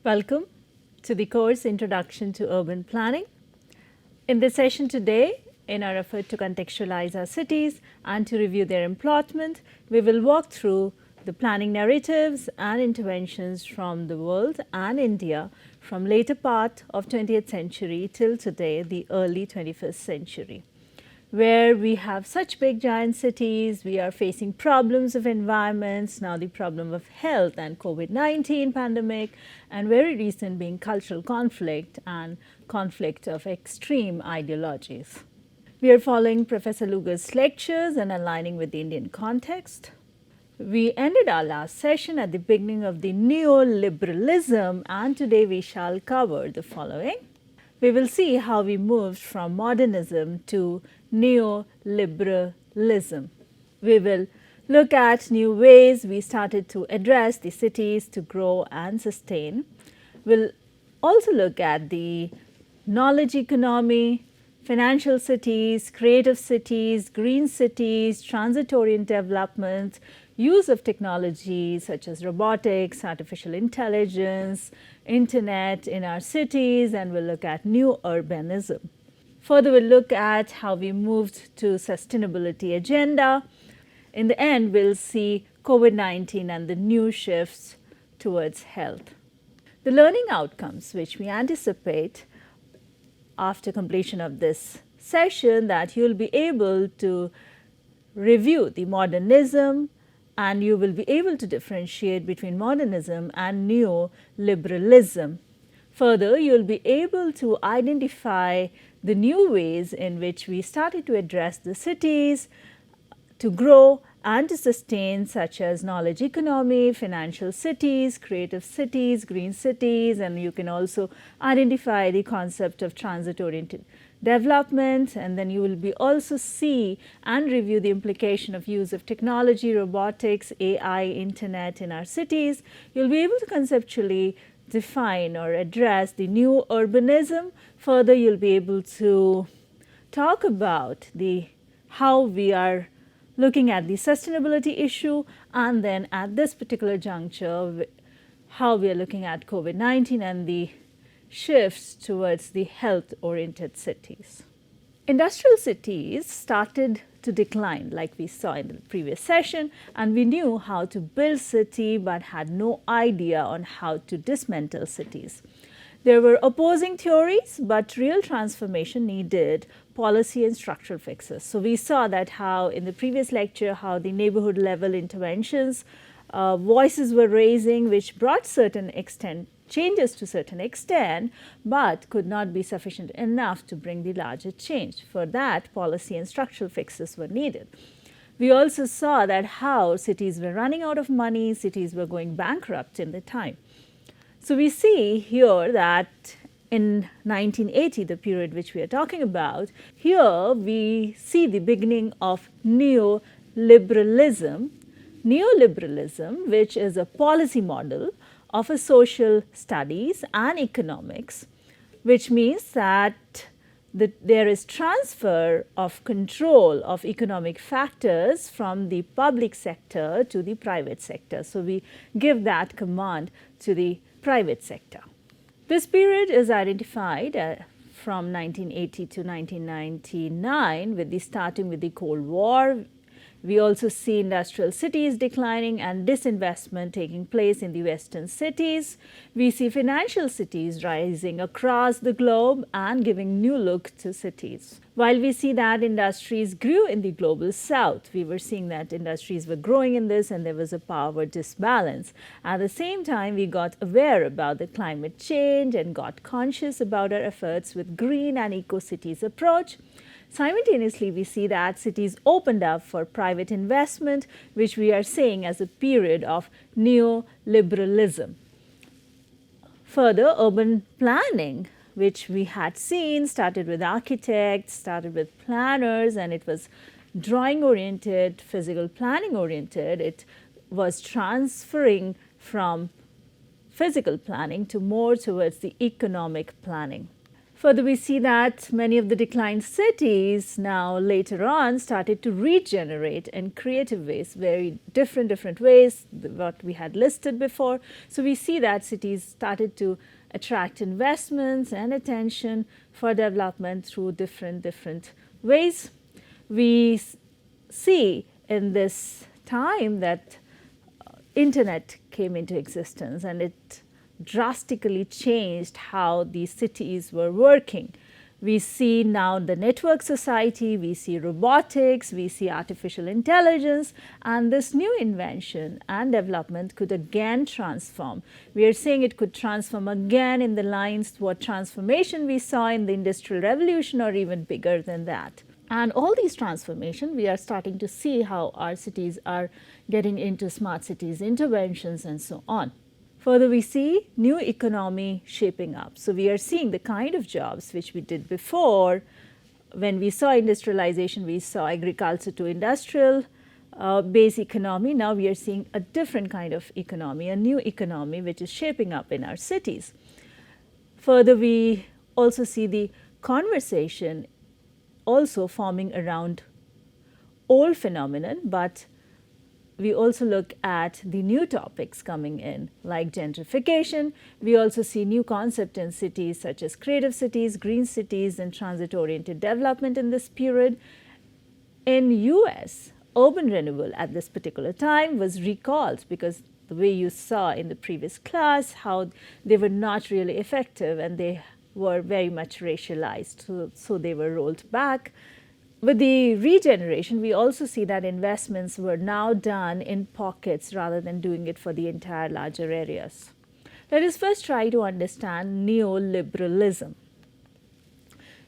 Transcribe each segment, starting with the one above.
Welcome to the course Introduction to Urban Planning. In this session today, in our effort to contextualize our cities and to review their employment, we will walk through the planning narratives and interventions from the world and India from later part of 20th century till today, the early 21st century. Where we have such big giant cities, we are facing problems of environments, now the problem of health and COVID-19 pandemic, and very recent being cultural conflict and conflict of extreme ideologies. We are following Professor Lugar's lectures and aligning with the Indian context. We ended our last session at the beginning of the Neoliberalism, and today we shall cover the following. We will see how we moved from Modernism to Neoliberalism. We will look at new ways we started to address the cities to grow and sustain. We'll also look at the knowledge economy, financial cities, creative cities, green cities, transit-oriented development, use of technology such as robotics, artificial intelligence, internet in our cities, and we'll look at new urbanism. Further, we'll look at how we moved to sustainability agenda. In the end, we'll see COVID-19 and the new shifts towards health. The learning outcomes which we anticipate after completion of this session, that you'll be able to review the modernism and you will be able to differentiate between modernism and neoliberalism. Further, you'll be able to identify the new ways in which we started to address the cities to grow and to sustain, such as knowledge economy, financial cities, creative cities, green cities, and you can also identify the concept of transit-oriented development, and then you will be also see and review the implication of use of technology, robotics, AI, internet in our cities. You'll be able to conceptually define or address the new urbanism. Further, you'll be able to talk about how we are looking at the sustainability issue, and then at this particular juncture, how we are looking at COVID-19 and the shifts towards the health-oriented cities. Industrial cities started to decline like we saw in the previous session, and we knew how to build city but had no idea on how to dismantle cities. There were opposing theories, but real transformation needed policy and structural fixes. So we saw that how in the previous lecture, how the neighborhood level interventions, voices were raising, which brought certain extent changes to certain extent, but could not be sufficient enough to bring the larger change. For that, policy and structural fixes were needed. We also saw that how cities were running out of money, cities were going bankrupt in the time. So we see here that in 1980, the period which we are talking about, here we see the beginning of neoliberalism. Neoliberalism, which is a policy model of a social studies and economics, which means that there is transfer of control of economic factors from the public sector to the private sector. So we give that command to the private sector. This period is identified from 1980 to 1999 with the starting with the Cold War. We also see industrial cities declining and disinvestment taking place in the western cities. We see financial cities rising across the globe and giving new look to cities. While we see that industries grew in the global south, we were seeing that industries were growing in this and there was a power disbalance. At the same time, we got aware about the climate change and got conscious about our efforts with green and eco-cities approach. Simultaneously, we see that cities opened up for private investment, which we are seeing as a period of neoliberalism. Further, urban planning, which we had seen, started with architects, started with planners, and it was drawing oriented, physical planning oriented. It was transferring from physical planning to more towards the economic planning. Further, we see that many of the declined cities now later on started to regenerate in creative ways, very different ways, what we had listed before. So we see that cities started to attract investments and attention for development through different ways. We see in this time that internet came into existence, and it drastically changed how these cities were working. We see now the network society, we see robotics, we see artificial intelligence, and this new invention and development could again transform. We are saying it could transform again in the lines what transformation we saw in the Industrial Revolution, or even bigger than that. And all these transformations, we are starting to see how our cities are getting into smart cities interventions and so on. Further, we see new economy shaping up. So we are seeing the kind of jobs which we did before. When we saw industrialization, we saw agriculture to industrial base economy. Now we are seeing a different kind of economy, a new economy which is shaping up in our cities. Further, we also see the conversation also forming around old phenomenon, but we also look at the new topics coming in, like gentrification. We also see new concepts in cities such as creative cities, green cities, and transit-oriented development in this period. In US, urban renewal at this particular time was recalled because the way you saw in the previous class, how they were not really effective and they were very much racialized, so they were rolled back. With the regeneration, we also see that investments were now done in pockets rather than doing it for the entire larger areas. Let us first try to understand neoliberalism.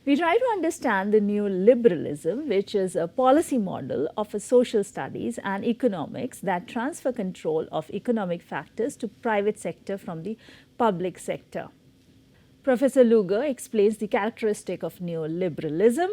We try to understand the neoliberalism, which is a policy model of a social studies and economics that transfer control of economic factors to private sector from the public sector. Professor Luger explains the characteristic of neoliberalism.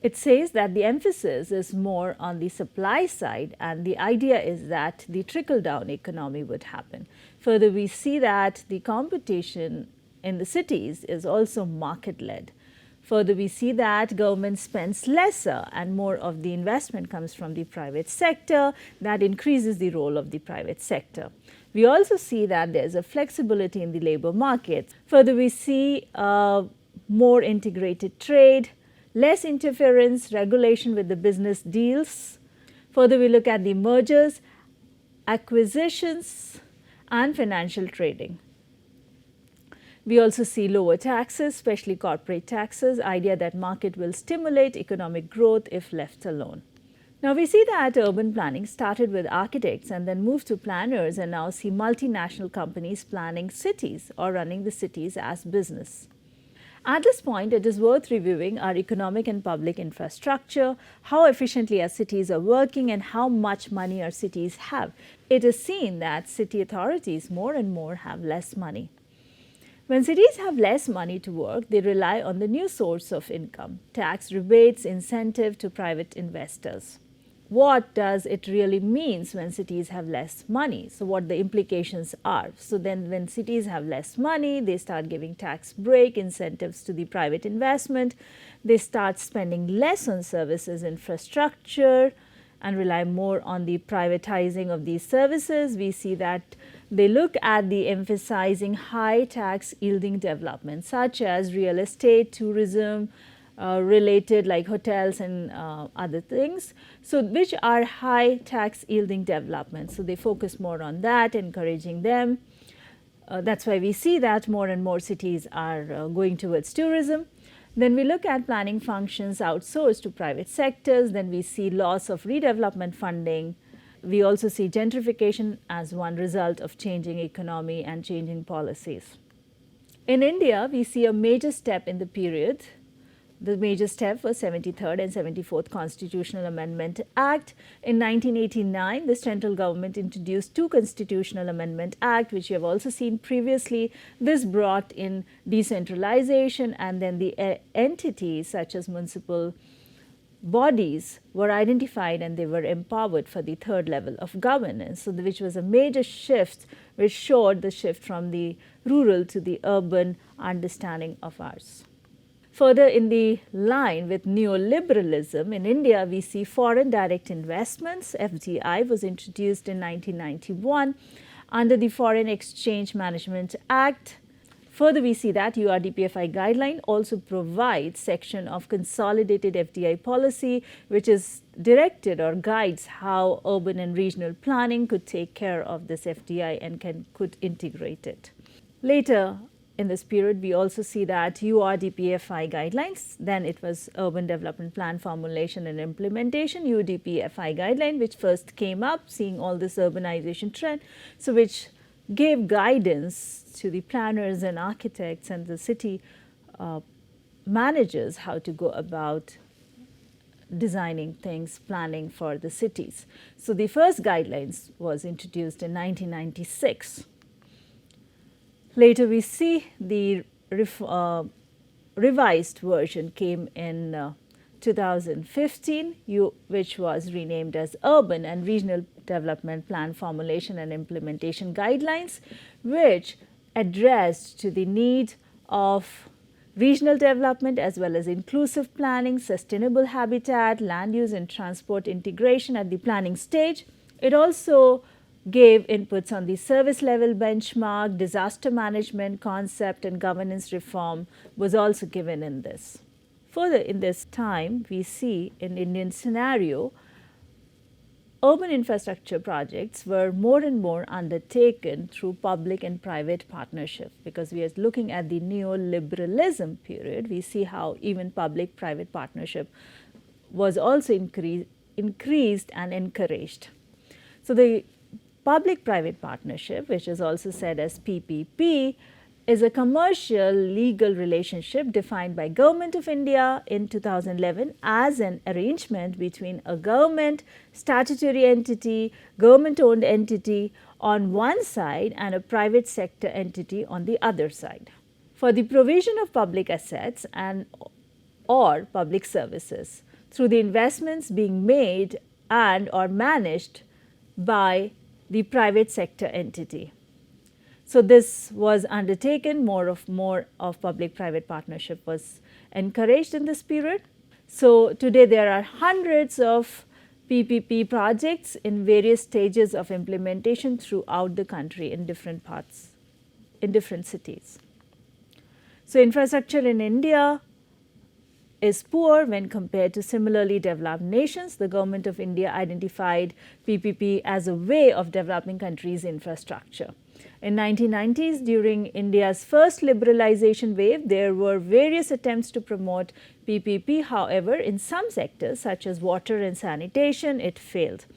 It says that the emphasis is more on the supply side, and the idea is that the trickle-down economy would happen. Further, we see that the competition in the cities is also market-led. Further, we see that government spends lesser and more of the investment comes from the private sector. That increases the role of the private sector. We also see that there is a flexibility in the labor market. Further, we see more integrated trade, less interference, regulation with the business deals. Further, we look at the mergers, acquisitions, and financial trading. We also see lower taxes, especially corporate taxes, idea that market will stimulate economic growth if left alone. Now we see that urban planning started with architects and then moved to planners, and now see multinational companies planning cities or running the cities as business. At this point, it is worth reviewing our economic and public infrastructure, how efficiently our cities are working, and how much money our cities have. It is seen that city authorities more and more have less money. When cities have less money to work, they rely on the new source of income, tax rebates, incentive to private investors. What does it really mean when cities have less money? So what the implications are. So then when cities have less money, they start giving tax break, incentives to the private investment. They start spending less on services infrastructure and rely more on the privatizing of these services. We see that they look at the emphasizing high tax yielding development such as real estate, tourism, related like hotels and other things, so which are high tax yielding developments. So they focus more on that, encouraging them. That's why we see that more and more cities are going towards tourism. Then we look at planning functions outsourced to private sectors. Then we see loss of redevelopment funding. We also see gentrification as one result of changing economy and changing policies. In India, we see a major step in the period. The major step was 73rd and 74th Constitutional Amendment Act. In 1989, the central government introduced two Constitutional Amendment Act, which you have also seen previously. This brought in decentralization, and then the entities such as municipal bodies were identified and they were empowered for the third level of governance, so which was a major shift, which showed the shift from the rural to the urban understanding of ours. Further in the line with neoliberalism, in India we see foreign direct investments. FDI was introduced in 1991 under the Foreign Exchange Management Act. Further, we see that URDPFI guideline also provides section of consolidated FDI policy, which is directed or guides how urban and regional planning could take care of this FDI and could integrate it. Later in this period, we also see that URDPFI guidelines, then it was Urban Development Plan Formulation and Implementation, UDPFI guideline, which first came up, seeing all this urbanization trend, so which gave guidance to the planners and architects and the city managers how to go about designing things, planning for the cities. So the first guidelines was introduced in 1996. Later we see the revised version came in 2015, which was renamed as Urban and Regional Development Plan Formulation and Implementation Guidelines, which addressed to the need of regional development as well as inclusive planning, sustainable habitat, land use and transport integration at the planning stage. It also gave inputs on the service level benchmark, disaster management concept and governance reform was also given in this. Further in this time, we see in Indian scenario, urban infrastructure projects were more and more undertaken through public and private partnership. Because we are looking at the neoliberalism period, we see how even public-private partnership was also increased and encouraged. So the public-private partnership, which is also said as PPP, is a commercial legal relationship defined by Government of India in 2011 as an arrangement between a government, statutory entity, government-owned entity on one side and a private sector entity on the other side for the provision of public assets and or public services through the investments being made and or managed by the private sector entity. So this was undertaken, more of public-private partnership was encouraged in this period. So today there are hundreds of PPP projects in various stages of implementation throughout the country in different parts, in different cities. So infrastructure in India is poor when compared to similarly developed nations. The Government of India identified PPP as a way of developing countries' infrastructure. In 1990s, during India's first liberalization wave, there were various attempts to promote PPP. However, in some sectors such as water and sanitation, it failed.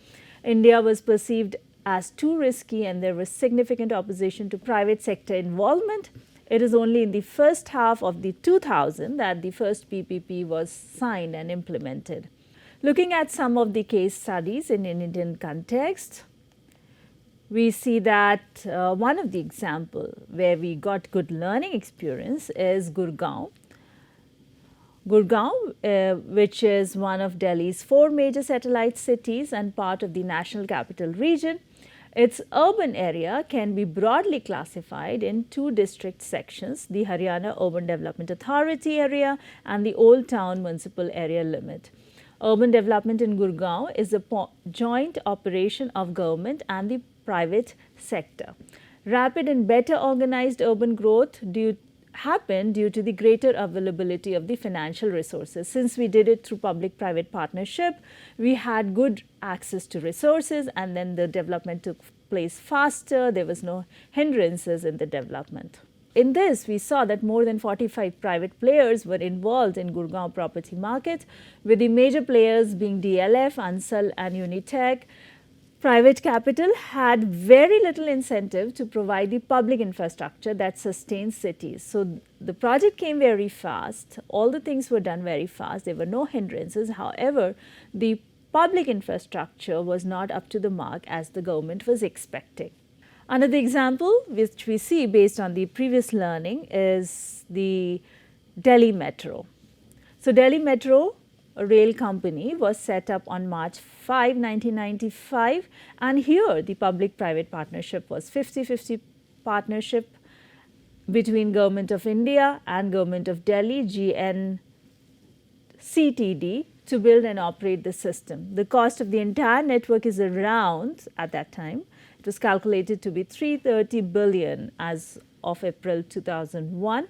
India was perceived as too risky and there was significant opposition to private sector involvement. It is only in the first half of the 2000 that the first PPP was signed and implemented. Looking at some of the case studies in an Indian context, we see that one of the example where we got good learning experience is Gurgaon. Gurgaon, which is one of Delhi's 4 major satellite cities and part of the National Capital Region, its urban area can be broadly classified in 2 district sections, the Haryana Urban Development Authority area and the Old Town Municipal Area Limit. Urban development in Gurgaon is a joint operation of government and the private sector. Rapid and better organized urban growth happened due to the greater availability of the financial resources. Since we did it through public-private partnership, we had good access to resources and then the development took place faster. There was no hindrances in the development. In this, we saw that more than 45 private players were involved in Gurgaon property market, with the major players being DLF, Ansal and Unitech. Private capital had very little incentive to provide the public infrastructure that sustains cities. So the project came very fast, all the things were done very fast, there were no hindrances. However, the public infrastructure was not up to the mark as the government was expecting. Another example which we see based on the previous learning is the Delhi Metro. So Delhi Metro, a rail company, was set up on March 5, 1995, and here the public-private partnership was 50-50 partnership, between Government of India and Government of Delhi, GNCTD, to build and operate the system. The cost of the entire network is around, at that time, it was calculated to be 330 billion as of April 2001.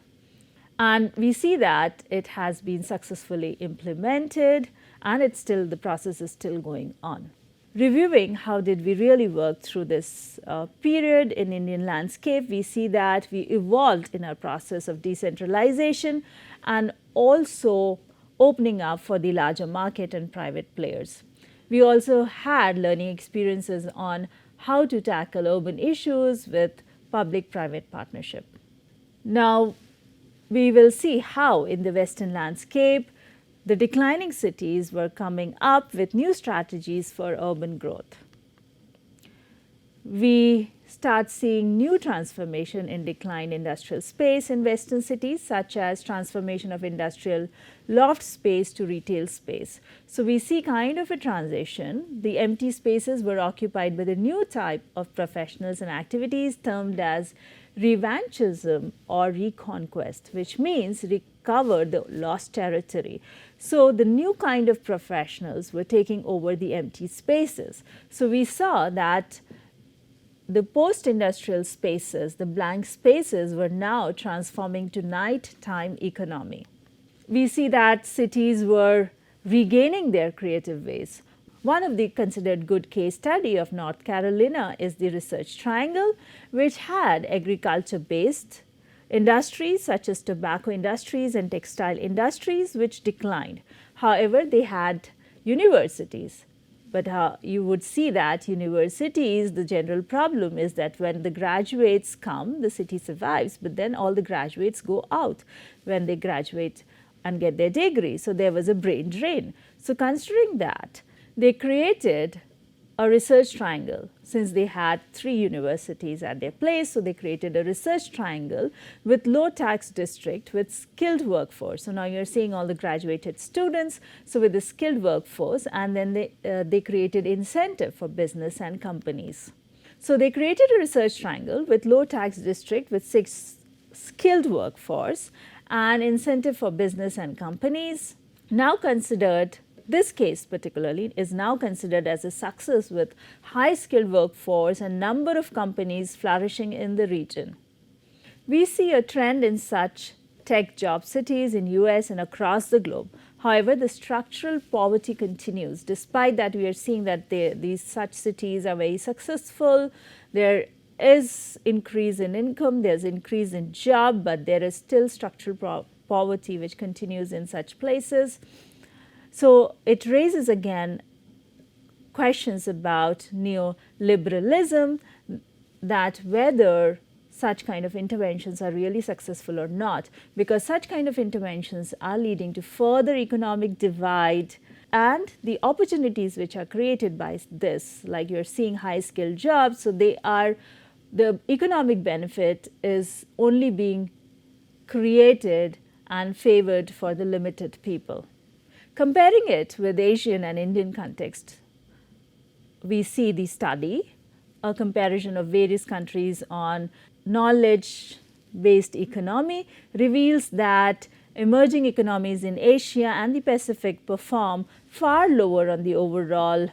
And we see that it has been successfully implemented, and the process is still going on. Reviewing how did we really work through this period in Indian landscape, we see that we evolved in our process of decentralization and also opening up for the larger market and private players. We also had learning experiences on how to tackle urban issues with public-private partnership. Now, we will see how in the Western landscape, the declining cities were coming up with new strategies for urban growth. We start seeing new transformation in declined industrial space in Western cities, such as transformation of industrial loft space to retail space. So we see kind of a transition. The empty spaces were occupied by the new type of professionals and activities termed as revanchism or reconquest, which means recover the lost territory. So the new kind of professionals were taking over the empty spaces. So we saw that the post-industrial spaces, the blank spaces, were now transforming to nighttime economy. We see that cities were regaining their creative ways. One of the considered good case study of North Carolina is the Research Triangle, which had agriculture-based industries such as tobacco industries and textile industries, which declined. However, they had universities. But you would see that universities, the general problem is that when the graduates come, the city survives, but then all the graduates go out when they graduate and get their degree. So there was a brain drain. So considering that, they created a research triangle. Since they had 3 universities at their place, so they created a research triangle with low tax district with skilled workforce. So now you're seeing all the graduated students, so with the skilled workforce, and then they created incentive for business and companies. So they created a research triangle with low tax district with 6 skilled workforce and incentive for business and companies. Now considered, this case particularly is now considered as a success with high skilled workforce and number of companies flourishing in the region. We see a trend in such tech job cities in US and across the globe. However, the structural poverty continues. Despite that, we are seeing that these such cities are very successful. There is increase in income, there's increase in job, but there is still structural poverty which continues in such places. So it raises again questions about neoliberalism, that whether such kind of interventions are really successful or not, because such kind of interventions are leading to further economic divide, and the opportunities which are created by this, like you're seeing high skilled jobs, so the economic benefit is only being created and favored for the limited people. Comparing it with Asian and Indian context, we see the study, a comparison of various countries on knowledge-based economy, reveals that emerging economies in Asia and the Pacific perform far lower on the overall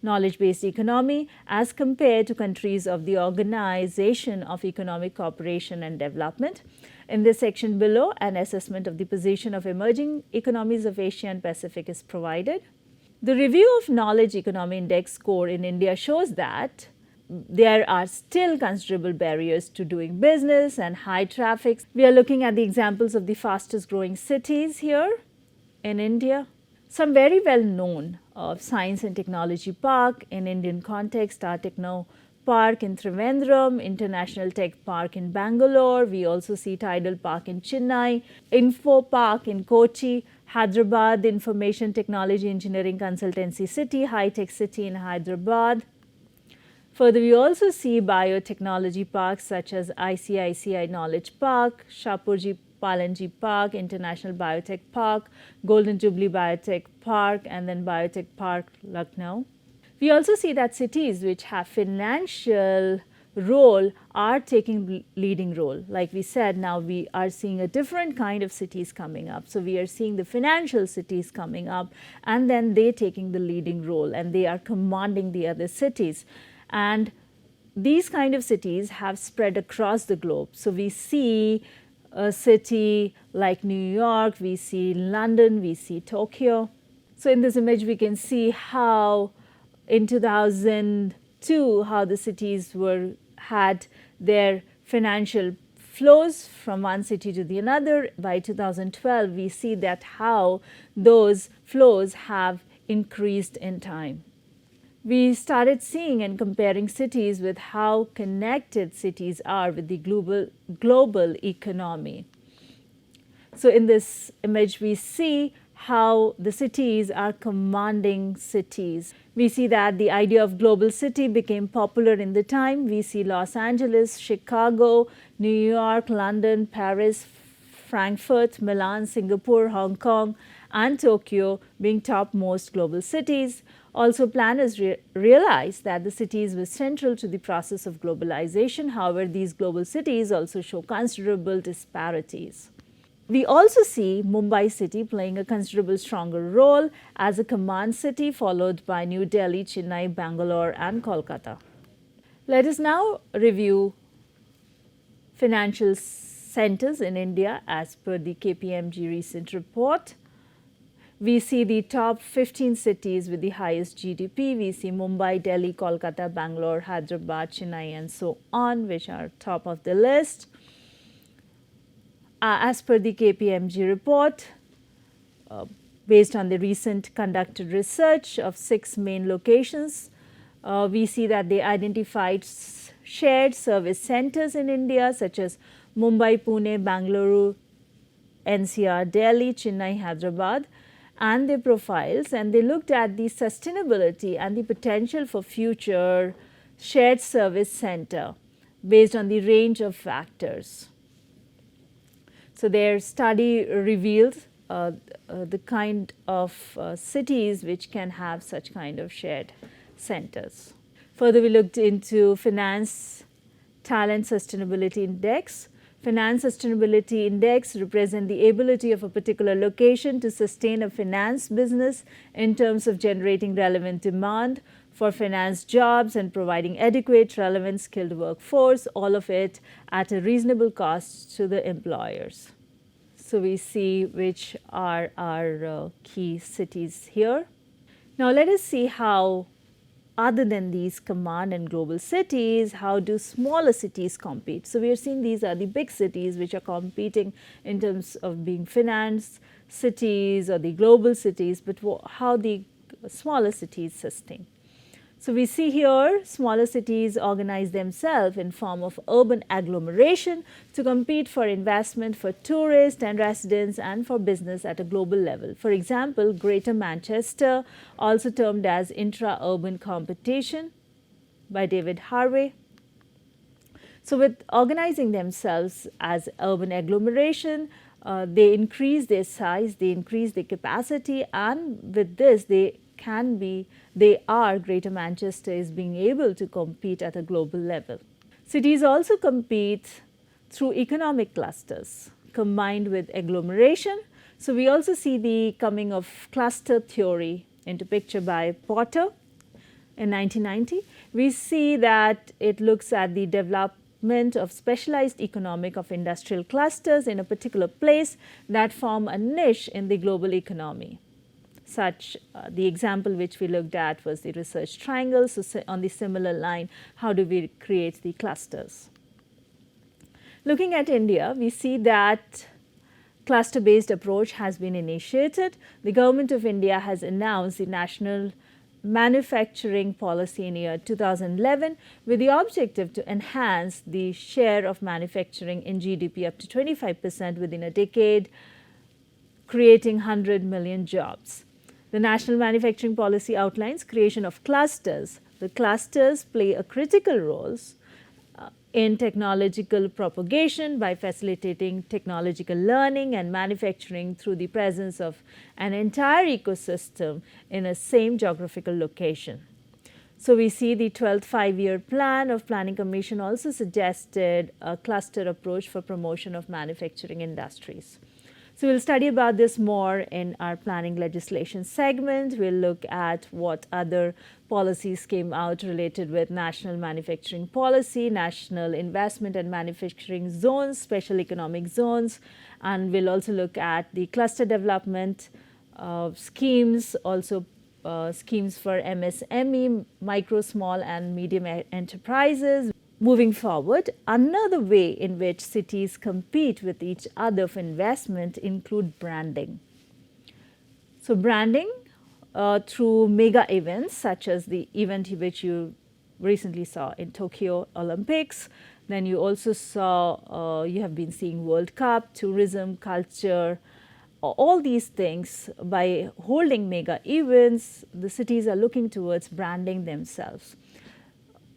knowledge-based economy as compared to countries of the Organization of Economic Cooperation and Development. In this section below, an assessment of the position of emerging economies of Asia and Pacific is provided. The review of Knowledge Economy Index score in India shows that there are still considerable barriers to doing business and high traffic. We are looking at the examples of the fastest growing cities here in India. Some very well known science and technology park in Indian context are Techno Park in Trivandrum, International Tech Park in Bangalore. We also see Tidal Park in Chennai, Info Park in Kochi, Hyderabad Information Technology Engineering Consultancy City, High Tech City in Hyderabad. Further, we also see biotechnology parks such as ICICI Knowledge Park, Shapurji Palanji Park, International Biotech Park, Golden Jubilee Biotech Park, and then Biotech Park, Lucknow. We also see that cities which have financial role are taking leading role. Like we said, now we are seeing a different kind of cities coming up. So we are seeing the financial cities coming up, and then they taking the leading role, and they are commanding the other cities. And these kind of cities have spread across the globe. So we see a city like New York, we see London, we see Tokyo. So in this image, we can see how in 2002, how the cities had their financial flows from one city to the another. By 2012, we see that how those flows have increased in time. We started seeing and comparing cities with how connected cities are with the global economy. So in this image, we see how the cities are commanding cities. We see that the idea of global city became popular in the time. We see Los Angeles, Chicago, New York, London, Paris, Frankfurt, Milan, Singapore, Hong Kong, and Tokyo being topmost global cities. Also, planners realized that the cities were central to the process of globalization. However, these global cities also show considerable disparities. We also see Mumbai city playing a considerable stronger role as a command city, followed by New Delhi, Chennai, Bangalore, and Kolkata. Let us now review financial centers in India as per the KPMG recent report. We see the top 15 cities with the highest GDP. We see Mumbai, Delhi, Kolkata, Bangalore, Hyderabad, Chennai, and so on, which are top of the list. As per the KPMG report, based on the recent conducted research of 6 main locations, we see that they identified shared service centers in India such as Mumbai, Pune, Bangalore, NCR, Delhi, Chennai, Hyderabad, and their profiles, and they looked at the sustainability and the potential for future shared service center based on the range of factors. So their study revealed the kind of cities which can have such kind of shared centers. Further, we looked into Finance Talent Sustainability Index. Finance Sustainability Index represent the ability of a particular location to sustain a finance business in terms of generating relevant demand for finance jobs and providing adequate, relevant, skilled workforce, all of it at a reasonable cost to the employers. So we see which are our key cities here. Now let us see how, other than these command and global cities, how do smaller cities compete? So we are seeing these are the big cities which are competing in terms of being finance cities or the global cities, but how the smaller cities sustain. So we see here smaller cities organize themselves in form of urban agglomeration to compete for investment for tourists and residents and for business at a global level. For example, Greater Manchester, also termed as intra-urban competition by David Harvey. So with organizing themselves as urban agglomeration, they increase their size, they increase their capacity, and with this Greater Manchester is being able to compete at a global level. Cities also compete through economic clusters combined with agglomeration. So we also see the coming of cluster theory into picture by Porter in 1990. We see that it looks at the development of specialized economic of industrial clusters in a particular place that form a niche in the global economy. The example which we looked at was the research triangle. So on the similar line, how do we create the clusters? Looking at India, we see that cluster-based approach has been initiated. The government of India has announced the National Manufacturing Policy in year 2011 with the objective to enhance the share of manufacturing in GDP up to 25% within a decade, creating 100 million jobs. The National Manufacturing Policy outlines creation of clusters. The clusters play a critical role in technological propagation by facilitating technological learning and manufacturing through the presence of an entire ecosystem in a same geographical location. So we see the 12th five-year plan of Planning Commission also suggested a cluster approach for promotion of manufacturing industries. So we'll study about this more in our planning legislation segment. We'll look at what other policies came out related with national manufacturing policy, national investment and manufacturing zones, special economic zones, and we'll also look at the cluster development schemes, also schemes for MSME, micro, small and medium enterprises. Moving forward, another way in which cities compete with each other for investment include branding. So branding through mega events such as the event which you recently saw in Tokyo Olympics. Then you also saw, you have been seeing World Cup, tourism, culture, all these things. By holding mega events, the cities are looking towards branding themselves.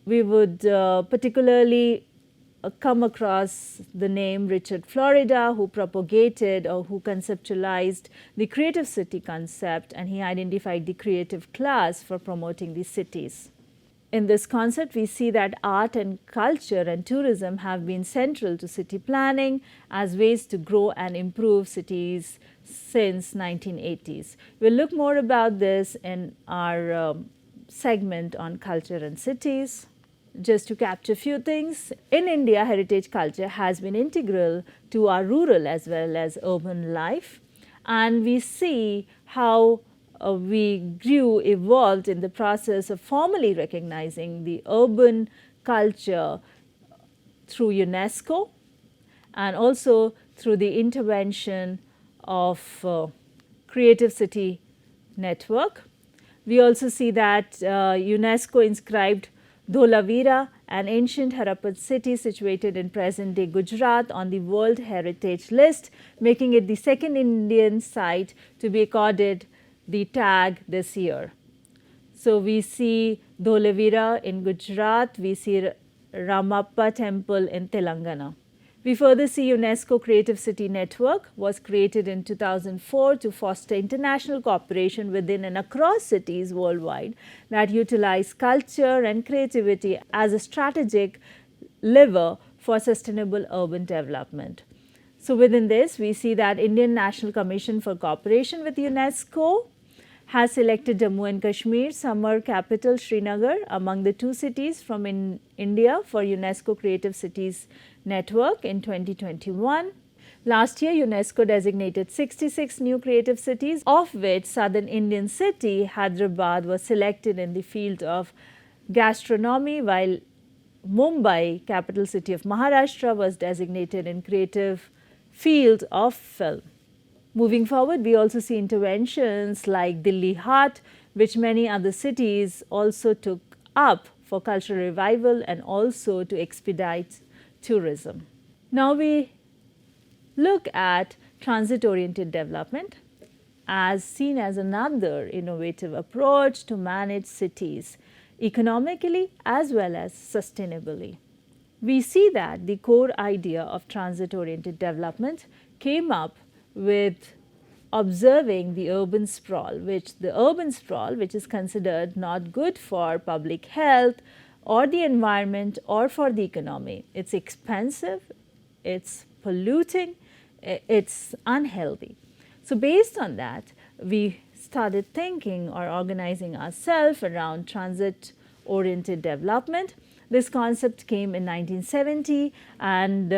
We would particularly come across the name Richard Florida, who propagated or who conceptualized the creative city concept, and he identified the creative class for promoting the cities. In this concept, we see that art and culture and tourism have been central to city planning as ways to grow and improve cities since 1980s. We'll look more about this in our segment on culture and cities. Just to capture a few things, in India, heritage culture has been integral to our rural as well as urban life, and we see how we grew, evolved in the process of formally recognizing the urban culture through UNESCO and also through the intervention of Creative City Network. We also see that UNESCO inscribed Dholavira, an ancient Harappan city situated in present-day Gujarat, on the World Heritage List, making it the second Indian site to be accorded the tag this year. So we see Dholavira in Gujarat, we see Ramappa Temple in Telangana. We further see UNESCO Creative City Network was created in 2004 to foster international cooperation within and across cities worldwide that utilize culture and creativity as a strategic lever for sustainable urban development. So within this, we see that Indian National Commission for Cooperation with UNESCO has selected Jammu and Kashmir, summer capital Srinagar, among the two cities from India for UNESCO Creative Cities Network in 2021. Last year, UNESCO designated 66 new creative cities, of which southern Indian city Hyderabad was selected in the field of gastronomy, while Mumbai, capital city of Maharashtra, was designated in creative field of film. Moving forward, we also see interventions like Delhi Haat, which many other cities also took up for cultural revival and also to expedite tourism. Now we look at transit-oriented development as seen as another innovative approach to manage cities economically as well as sustainably. We see that the core idea of transit-oriented development came up with observing the urban sprawl, which is considered not good for public health or the environment or for the economy. It's expensive, it's polluting, it's unhealthy. So based on that, we started thinking or organizing ourselves around transit-oriented development. This concept came in 1970, and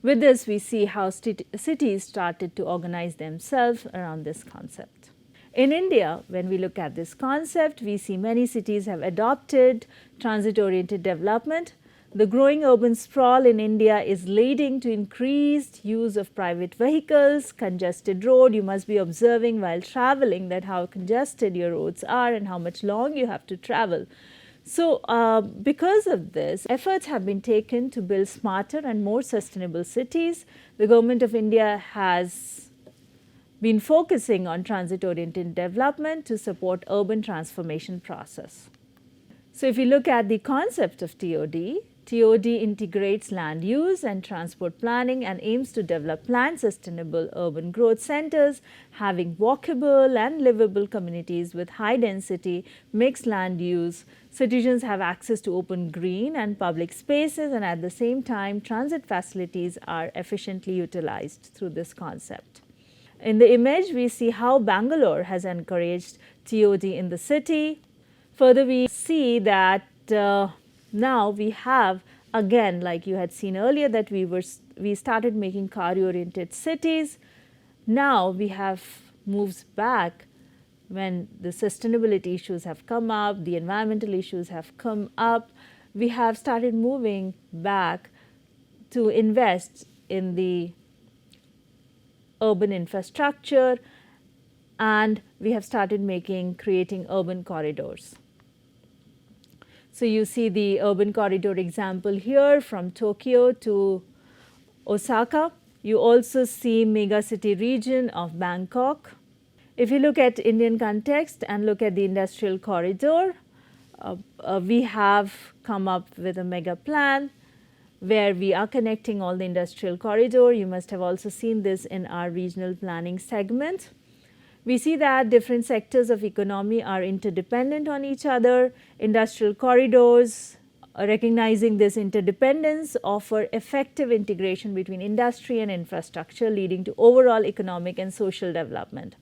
with this, we see how cities started to organize themselves around this concept. In India, when we look at this concept, we see many cities have adopted transit-oriented development. The growing urban sprawl in India is leading to increased use of private vehicles, congested road. You must be observing while traveling that how congested your roads are and how much long you have to travel. So, because of this, efforts have been taken to build smarter and more sustainable cities. The Government of India has been focusing on transit-oriented development to support urban transformation process. So, if you look at the concept of TOD, TOD integrates land use and transport planning and aims to develop planned sustainable urban growth centers having walkable and livable communities with high density, mixed land use. Citizens have access to open green and public spaces, and at the same time transit facilities are efficiently utilized through this concept. In the image, we see how Bangalore has encouraged TOD in the city. Further, we see that now we have, again, like you had seen earlier, that we started making car-oriented cities. Now we have moves back when the sustainability issues have come up, the environmental issues have come up. We have started moving back to invest in the urban infrastructure, and we have started creating urban corridors. So you see the urban corridor example here from Tokyo to Osaka. You also see megacity region of Bangkok. If you look at Indian context and look at the industrial corridor, we have come up with a mega plan where we are connecting all the industrial corridor. You must have also seen this in our regional planning segment. We see that different sectors of economy are interdependent on each other. Industrial corridors, recognizing this interdependence, offer effective integration between industry and infrastructure, leading to overall economic and social development.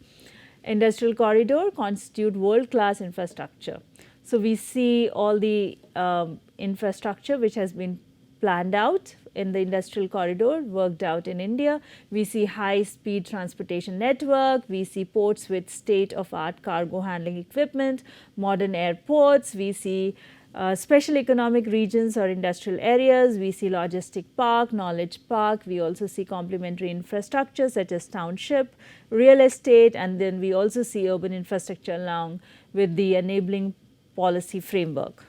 Industrial corridor constitute world-class infrastructure. So we see all the infrastructure which has been planned out in the industrial corridor, worked out in India. We see high-speed transportation network, we see ports with state-of-art cargo handling equipment, modern airports, we see special economic regions or industrial areas, we see logistic park, knowledge park, we also see complementary infrastructure such as township, real estate, and then we also see urban infrastructure along with the enabling policy framework.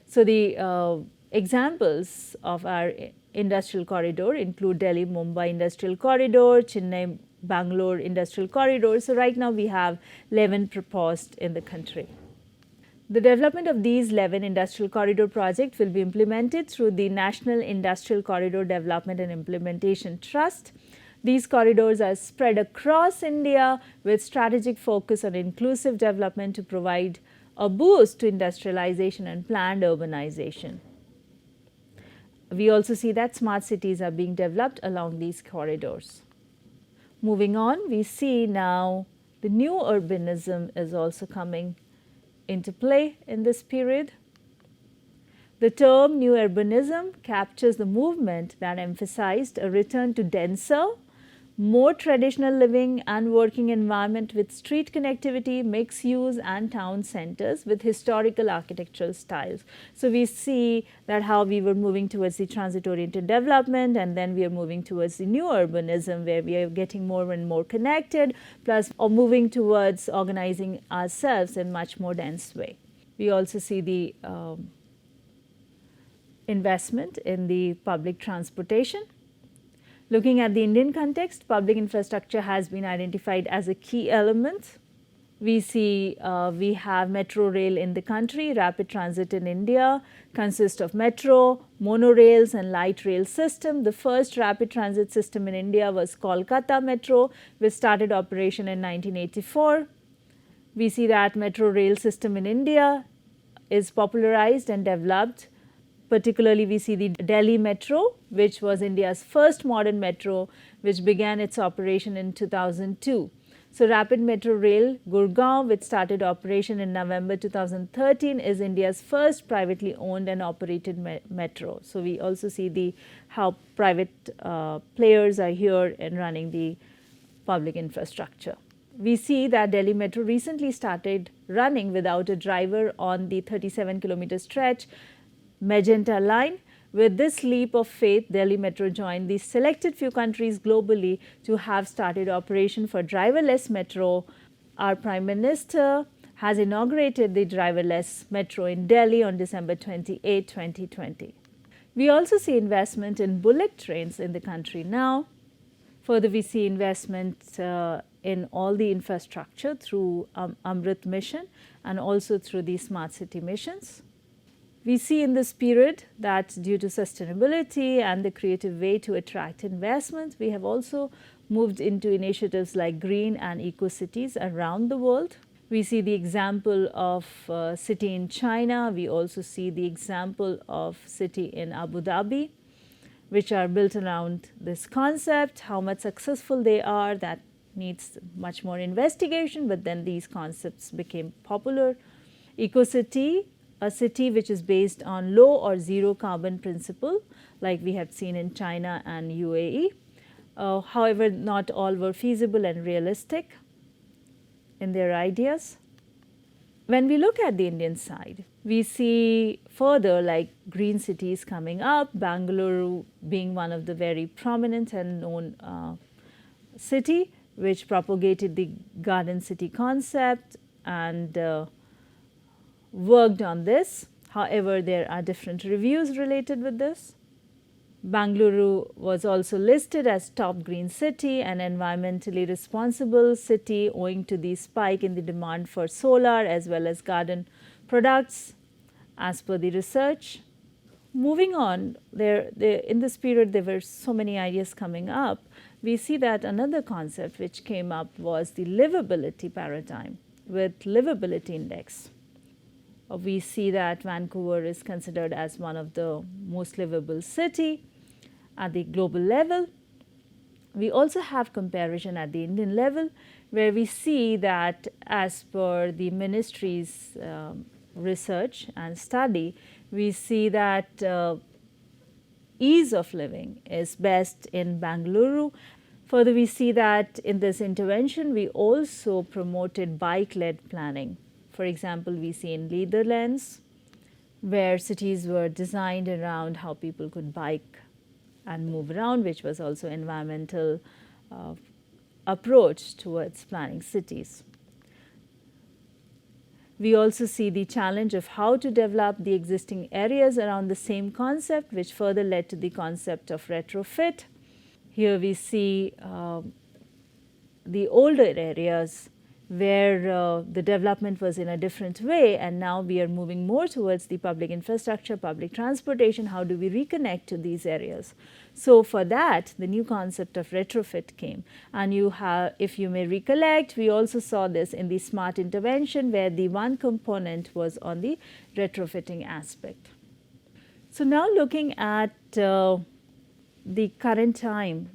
So the examples of our industrial corridor include Delhi-Mumbai Industrial Corridor, Chennai-Bangalore Industrial Corridor. So right now we have 11 proposed in the country. The development of these 11 industrial corridor projects will be implemented through the National Industrial Corridor Development and Implementation Trust. These corridors are spread across India with strategic focus on inclusive development to provide a boost to industrialization and planned urbanization. We also see that smart cities are being developed along these corridors. Moving on, we see now the new urbanism is also coming into play in this period. The term new urbanism captures the movement that emphasized a return to denser, more traditional living and working environment with street connectivity, mixed use and town centers with historical architectural styles. So we see that how we were moving towards the transit oriented development, and then we are moving towards the new urbanism where we are getting more and more connected, plus or moving towards organizing ourselves in much more dense way. We also see the investment in the public transportation. Looking at the Indian context, public infrastructure has been identified as a key element. We see we have metro rail in the country. Rapid transit in India consists of metro, monorails and light rail system. The first rapid transit system in India was Kolkata Metro, which started operation in 1984. We see that metro rail system in India is popularized and developed. Particularly, we see the Delhi Metro, which was India's first modern metro, which began its operation in 2002. So, Rapid Metro Rail Gurgaon, which started operation in November 2013, is India's first privately owned and operated metro. So, we also see how private players are here in running the public infrastructure. We see that Delhi Metro recently started running without a driver on the 37-kilometer stretch Magenta line. With this leap of faith, Delhi Metro joined the selected few countries globally to have started operation for driverless metro. Our Prime Minister has inaugurated the driverless metro in Delhi on December 28, 2020. We also see investment in bullet trains in the country now. Further, we see investment in all the infrastructure through Amrit mission and also through the smart city missions. We see in this period that due to sustainability and the creative way to attract investment, we have also moved into initiatives like green and eco cities around the world. We see the example of city in China. We also see the example of city in Abu Dhabi, which are built around this concept. How much successful they are, that needs much more investigation, but then these concepts became popular. Eco-city, a city which is based on low or zero carbon principle, like we have seen in China and UAE. However, not all were feasible and realistic in their ideas. When we look at the Indian side, we see further like green cities coming up, Bangalore being one of the very prominent and known city which propagated the garden city concept and worked on this. However, there are different reviews related with this. Bangalore was also listed as top green city and environmentally responsible city owing to the spike in the demand for solar as well as garden products as per the research. Moving on, in this period there were so many ideas coming up. We see that another concept which came up was the livability paradigm with livability index. We see that Vancouver is considered as one of the most livable city at the global level. We also have comparison at the Indian level where we see that as per the ministry's research and study, we see that ease of living is best in Bangalore. Further, we see that in this intervention, we also promoted bike-led planning. For example, we see in Netherlands where cities were designed around how people could bike and move around, which was also environmental approach towards planning cities. We also see the challenge of how to develop the existing areas around the same concept, which further led to the concept of retrofit. Here we see the older areas where the development was in a different way, and now we are moving more towards the public infrastructure, public transportation. How do we reconnect to these areas? So for that, the new concept of retrofit came. And you have, if you may recollect, we also saw this in the smart intervention where the one component was on the retrofitting aspect. So now looking at the current time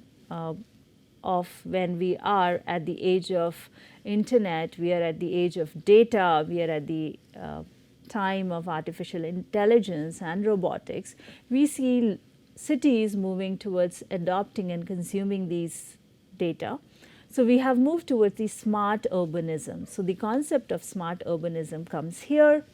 of when we are at the age of internet, we are at the age of data, we are at the time of artificial intelligence and robotics, we see cities moving towards adopting and consuming these data. So we have moved towards the smart urbanism. So the concept of smart urbanism comes here.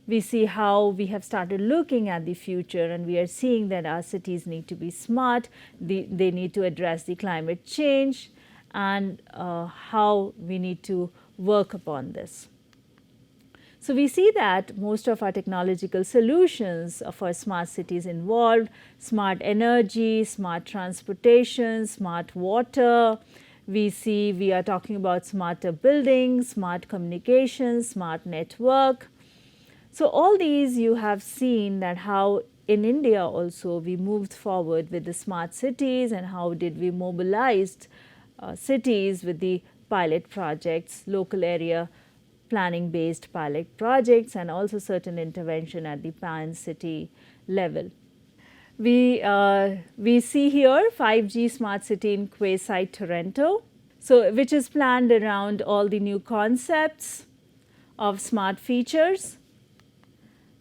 We see how we have started looking at the future, and we are seeing that our cities need to be smart, they need to address the climate change, and how we need to work upon this. So we see that most of our technological solutions for smart cities involved smart energy, smart transportation, smart water. We see we are talking about smarter buildings, smart communications, smart network. So all these you have seen that how in India also we moved forward with the smart cities and how did we mobilize cities with the pilot projects, local area planning based pilot projects, and also certain intervention at the pan city level. We see here 5G smart city in Quayside, Toronto, so which is planned around all the new concepts of smart features.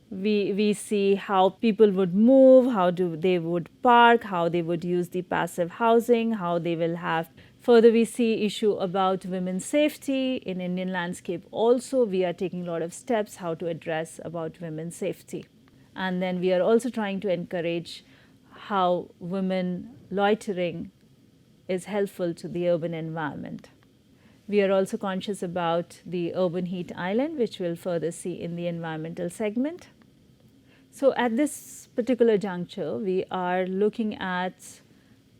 We see how people would move, how they would park, how they would use the passive housing, how they will have. Further, we see issue about women's safety in Indian landscape. Also, we are taking a lot of steps how to address about women's safety. And then we are also trying to encourage how women loitering is helpful to the urban environment. We are also conscious about the urban heat island, which we'll further see in the environmental segment. So at this particular juncture, we are looking at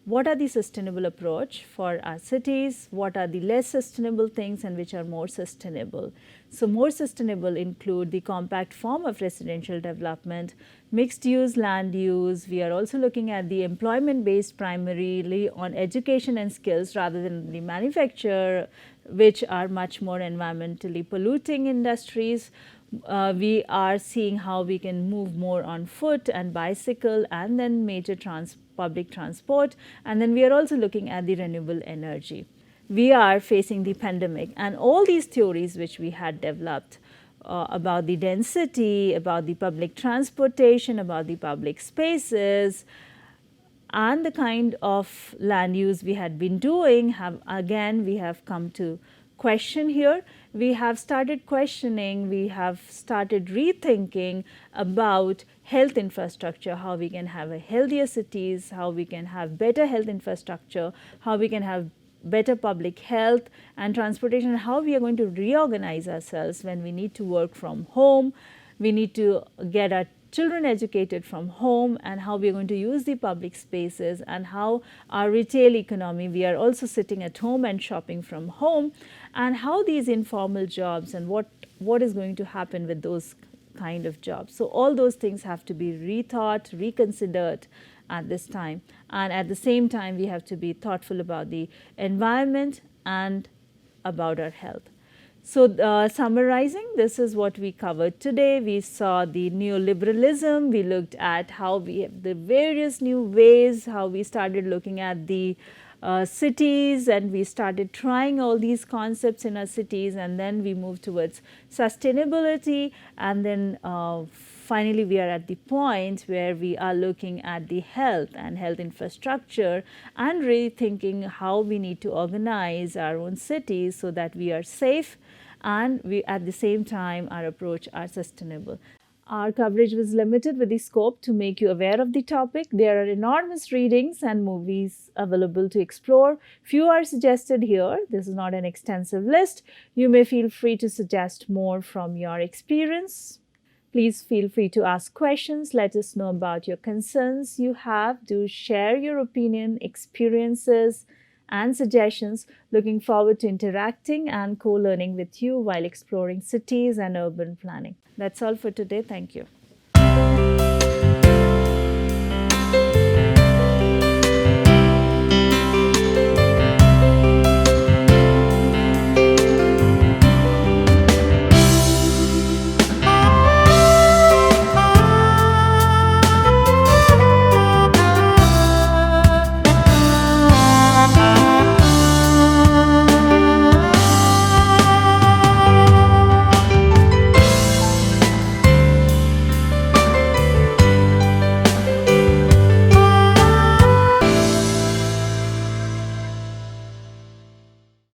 what are the sustainable approach for our cities, what are the less sustainable things and which are more sustainable. So more sustainable include the compact form of residential development, mixed use land use. We are also looking at the employment based primarily on education and skills rather than the manufacture, which are much more environmentally polluting industries. We are seeing how we can move more on foot and bicycle and then major public transport. And then we are also looking at the renewable energy. We are facing the pandemic, and all these theories which we had developed about the density, about the public transportation, about the public spaces, and the kind of land use we had been doing we have come to question here. We have started questioning, we have started rethinking about health infrastructure, how we can have a healthier cities, how we can have better health infrastructure, how we can have better public health and transportation, and how we are going to reorganize ourselves when we need to work from home, we need to get our children educated from home, and how we are going to use the public spaces, and how our retail economy, we are also sitting at home and shopping from home, and how these informal jobs and what is going to happen with those kind of jobs. So all those things have to be rethought, reconsidered at this time, and at the same time we have to be thoughtful about the environment and about our health. So summarizing, this is what we covered today. We saw the neoliberalism, we looked at how we have the various new ways, how we started looking at the cities, and we started trying all these concepts in our cities, and then we moved towards sustainability, and then finally we are at the point where we are looking at the health and health infrastructure and rethinking how we need to organize our own cities so that we are safe and we at the same time our approach are sustainable. Our coverage was limited with the scope to make you aware of the topic. There are enormous readings and movies available to explore. Few are suggested here. This is not an extensive list. You may feel free to suggest more from your experience. Please feel free to ask questions. Let us know about your concerns you have. Do share your opinion, experiences, and suggestions. Looking forward to interacting and co-learning with you while exploring cities and urban planning. That's all for today. Thank you.